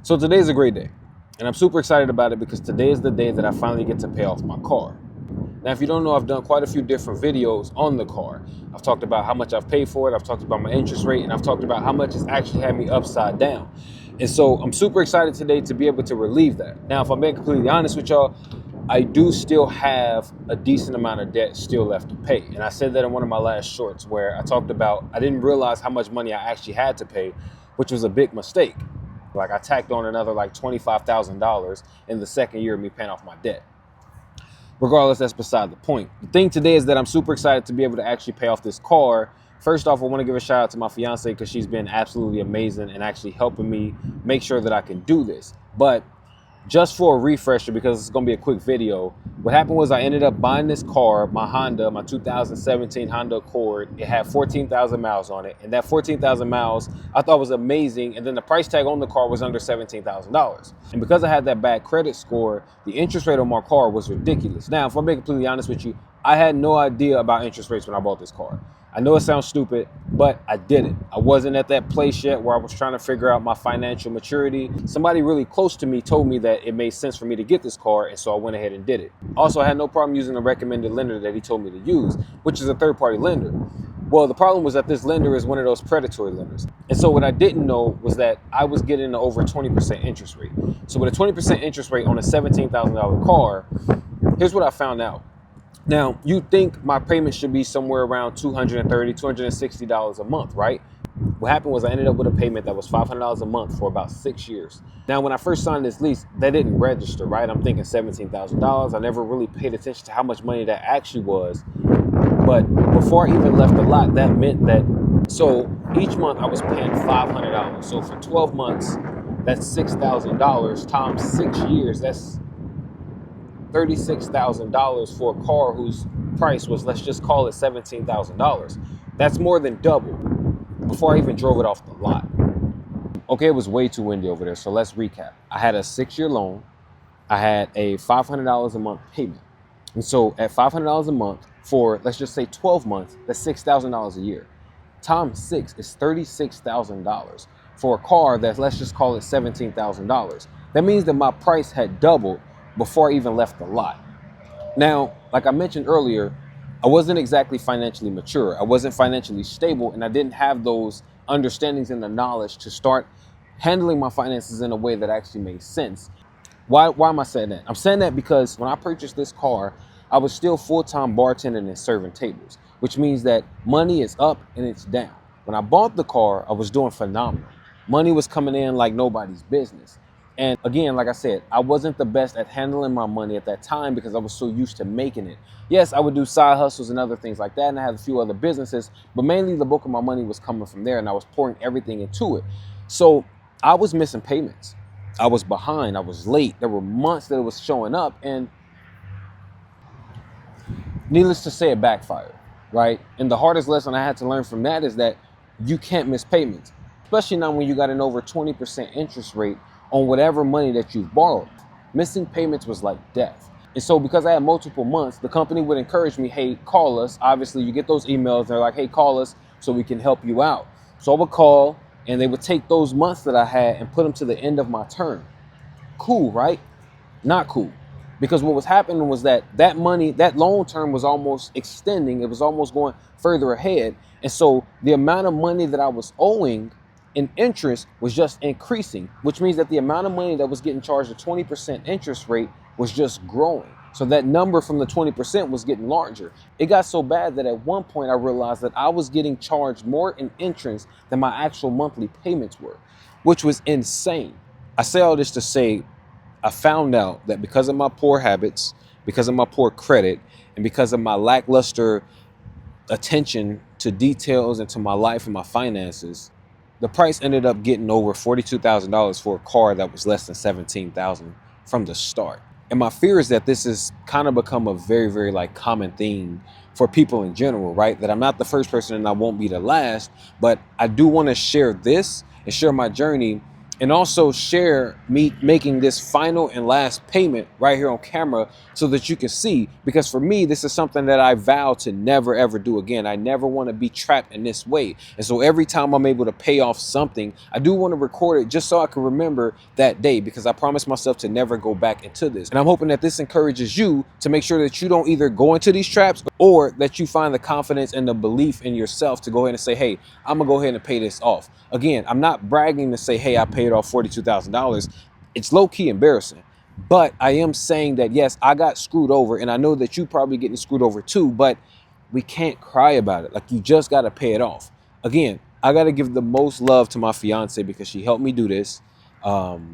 So today is a great day, and I'm super excited about it because today is the day that I finally get to pay off my car. Now, if you don't know, I've done quite a few different videos on the car. I've talked about how much I've paid for it, I've talked about my interest rate, and I've talked about how much it's actually had me upside down. And so I'm super excited today to be able to relieve that. Now, if I'm being completely honest with y'all, I do still have a decent amount of debt still left to pay. And I said that in one of my last shorts where I talked about I didn't realize how much money I actually had to pay, which was a big mistake. Like I tacked on another like $25,000 in the second year of me paying off my debt. Regardless, that's beside the point. The thing today is that I'm super excited to be able to actually pay off this car. First off, I want to give a shout out to my fiance because she's been absolutely amazing and actually helping me make sure that I can do this. But just for a refresher, because it's going to be a quick video, what happened was I ended up buying this car, my Honda, my 2017 Honda Accord. It had 14,000 miles on it. And that 14,000 miles I thought was amazing. And then the price tag on the car was under $17,000. And because I had that bad credit score, the interest rate on my car was ridiculous. Now, if I'm being completely honest with you, I had no idea about interest rates when I bought this car. I know it sounds stupid, but I didn't. I wasn't at that place yet where I was trying to figure out my financial maturity. Somebody really close to me told me that it made sense for me to get this car, and so I went ahead and did it. Also, I had no problem using the recommended lender that he told me to use, which is a third-party lender. Well, the problem was that this lender is one of those predatory lenders. And so what I didn't know was that I was getting an over 20% interest rate. So with a 20% interest rate on a $17,000 car, here's what I found out. Now, you think my payment should be somewhere around $230, $260 a month, right? What happened was I ended up with a payment that was $500 a month for about 6 years. Now, when I first signed this lease, that didn't register, right? I'm thinking $17,000. I never really paid attention to how much money that actually was. But before I even left the lot, that meant that, so each month I was paying $500. So for 12 months, that's $6,000 times 6 years. That's $36,000 for a car whose price was, let's just call it $17,000. That's more than double before I even drove it off the lot. Okay, it was way too windy over there, so let's recap. I had a 6-year loan. I had a $500 a month payment. And so at $500 a month for, let's just say 12 months, that's $6,000 a year. Times 6 is $36,000 for a car that, let's just call it $17,000. That means that my price had doubled before I even left the lot. Now, like I mentioned earlier, I wasn't exactly financially mature. I wasn't financially stable, and I didn't have those understandings and the knowledge to start handling my finances in a way that actually made sense. Why am I saying that? I'm saying that because when I purchased this car, I was still full-time bartending and serving tables, which means that money is up and it's down. When I bought the car, I was doing phenomenal. Money was coming in like nobody's business. And again, like I said, I wasn't the best at handling my money at that time because I was so used to making it. Yes, I would do side hustles and other things like that, and I had a few other businesses, but mainly the bulk of my money was coming from there, and I was pouring everything into it. So I was missing payments. I was behind. I was late. There were months that it was showing up, and needless to say, it backfired, right? And the hardest lesson I had to learn from that is that you can't miss payments, especially now when you got an over 20% interest rate on whatever money that you've borrowed. Missing payments was like death. And so because I had multiple months, the company would encourage me, hey, call us. Obviously, you get those emails. They're like, hey, call us so we can help you out. So I would call, and they would take those months that I had and put them to the end of my term. Cool, right? Not cool. Because what was happening was that money, that loan term was almost extending. It was almost going further ahead. And so the amount of money that I was owing in interest was just increasing, which means that the amount of money that was getting charged a 20% interest rate was just growing. So that number from the 20% was getting larger. It got so bad that at one point I realized that I was getting charged more in interest than my actual monthly payments were, which was insane. I say all this to say I found out that because of my poor habits, because of my poor credit, and because of my lackluster attention to details and to my life and my finances, the price ended up getting over $42,000 for a car that was less than $17,000 from the start. And my fear is that this has kind of become a very, very like common thing for people in general, right? That I'm not the first person and I won't be the last, but I do want to share this and share my journey and also share me making this final and last payment right here on camera so that you can see, because for me, this is something that I vow to never ever do again. I never want to be trapped in this way. And so every time I'm able to pay off something, I do want to record it just so I can remember that day, because I promised myself to never go back into this. And I'm hoping that this encourages you to make sure that you don't either go into these traps, or that you find the confidence and the belief in yourself to go ahead and say, hey, I'm gonna go ahead and pay this off. Again, I'm not bragging to say, hey, I paid off $42,000. It's low-key embarrassing. But I am saying that, yes, I got screwed over, and I know that you probably getting screwed over too, but we can't cry about it. Like, you just got to pay it off. Again, I got to give the most love to my fiance because she helped me do this. The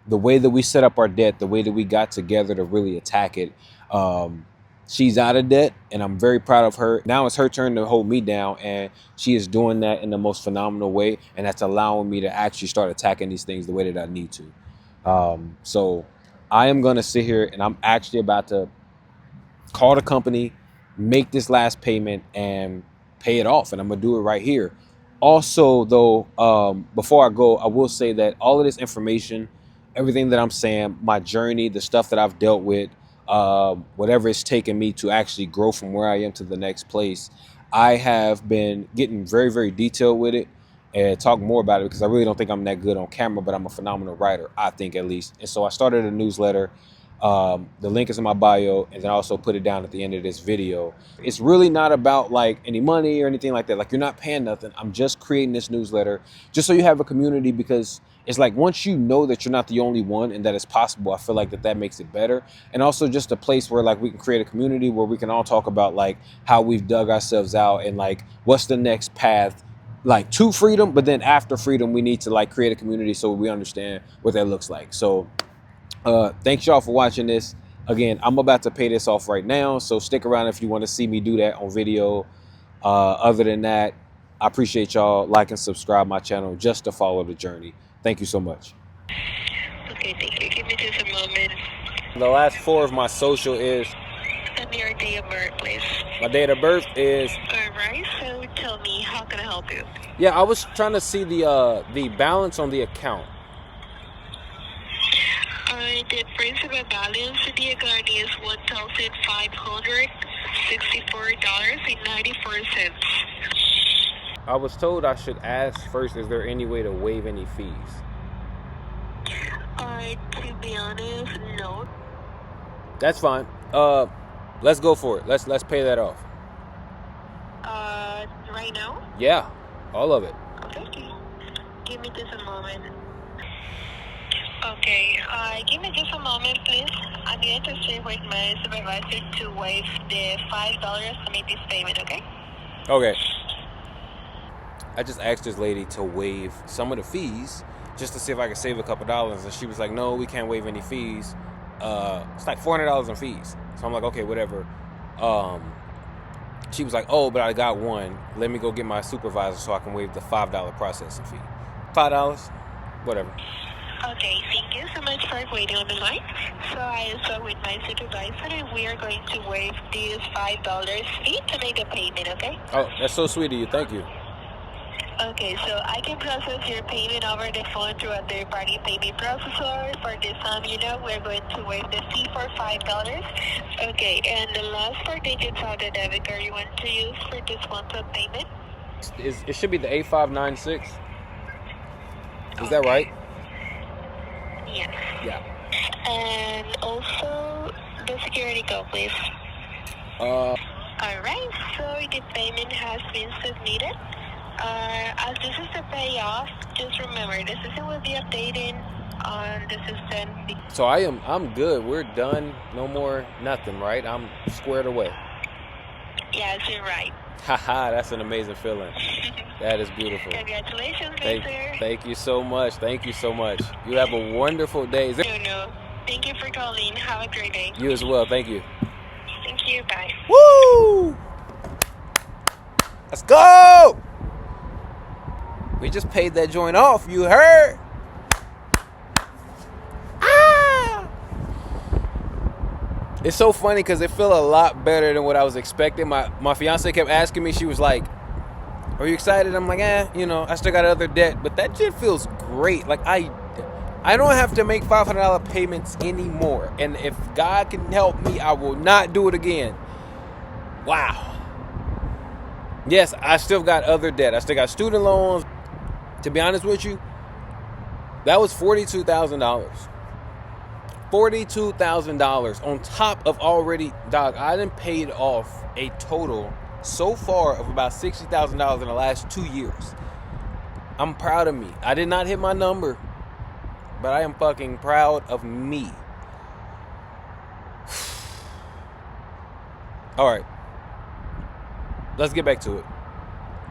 way that we set up our debt, the way that we got together to really attack it. She's out of debt, and I'm very proud of her. Now it's her turn to hold me down, and she is doing that in the most phenomenal way, and that's allowing me to actually start attacking these things the way that I need to. So I am going to sit here, and I'm actually about to call the company, make this last payment, and pay it off. And I'm going to do it right here. Also, though, before I go, I will say that all of this information, everything that I'm saying, my journey, the stuff that I've dealt with, whatever it's taken me to actually grow from where I am to the next place, I have been getting very, very detailed with it and talk more about it, because I really don't think I'm that good on camera, but I'm a phenomenal writer, I think, at least. And so I started a newsletter. The link is in my bio, and then I also put it down at the end of this video. It's really not about like any money or anything like that. Like, you're not paying nothing. I'm just creating this newsletter just so you have a community, because it's like, once you know that you're not the only one and that it's possible, I feel like that makes it better. And also just a place where like we can create a community where we can all talk about like how we've dug ourselves out and like what's the next path like to freedom. But then after freedom, we need to like create a community so we understand what that looks like. So thanks y'all for watching this. Again, I'm about to pay this off right now, so stick around if you want to see me do that on video. Other than that, I appreciate y'all. Like and subscribe my channel just to follow the journey. Thank you so much. Okay, thank you. Give me just a moment. The last four of my social is... And your day of birth, please. My date of birth is... Alright, so tell me, how can I help you? Yeah, I was trying to see the balance on the account. The principal balance in the account is $1,564.94. I was told I should ask first, is there any way to waive any fees? To be honest, no. That's fine. Let's go for it. Let's pay that off. Right now? Yeah, all of it. Okay. Give me just a moment. Okay, give me just a moment, please. I'm going to stay with my supervisor to waive the $5 to make this payment, okay? Okay. I just asked this lady to waive some of the fees just to see if I could save a couple dollars, and she was like, no, we can't waive any fees. It's like $400 in fees. So I'm like, okay, whatever. She was like, oh, but I got one. Let me go get my supervisor so I can waive the $5 processing fee. $5, whatever. Okay, thank you so much for waiting on the line. So I spoke with my supervisor, and we are going to waive this $5 fee to make a payment, okay? Oh, that's so sweet of you. Thank you. Okay, so I can process your payment over the phone through a third-party payment processor. For this time, we're going to waive the fee for $5. Okay, and the last 4 digits of the debit card you want to use for this one-time payment? It should be the 8596. Is that right? Yes. Yeah. And also the security code, please. Alright, so the payment has been submitted. As this is the payoff, just remember the system will be updating on the system. So I'm good. We're done. No more nothing, right? I'm squared away. Yes, you're right. Haha, that's an amazing feeling. That is beautiful. Congratulations, sir. Thank you so much. Thank you so much. You have a wonderful day. No. Thank you for calling. Have a great day. You as well. Thank you. Thank you. Bye. Woo! Let's go! We just paid that joint off. You heard? Ah! It's so funny because it felt a lot better than what I was expecting. My fiance kept asking me. She was like, Are you excited? I'm like, I still got other debt, but that shit feels great. Like I don't have to make $500 payments anymore. And if God can help me, I will not do it again. Wow. Yes, I still got other debt. I still got student loans. To be honest with you, that was $42,000. $42,000 on top of already, dog, I done paid off a total so far of about $60,000 in the last 2 years. I'm proud of me. I did not hit my number, but I am fucking proud of me. All right. Let's get back to it.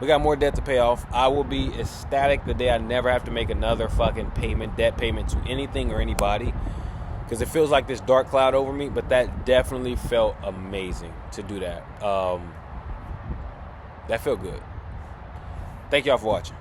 We got more debt to pay off. I will be ecstatic the day I never have to make another fucking debt payment to anything or anybody. Because it feels like this dark cloud over me, but that definitely felt amazing to do that. That felt good. Thank y'all for watching.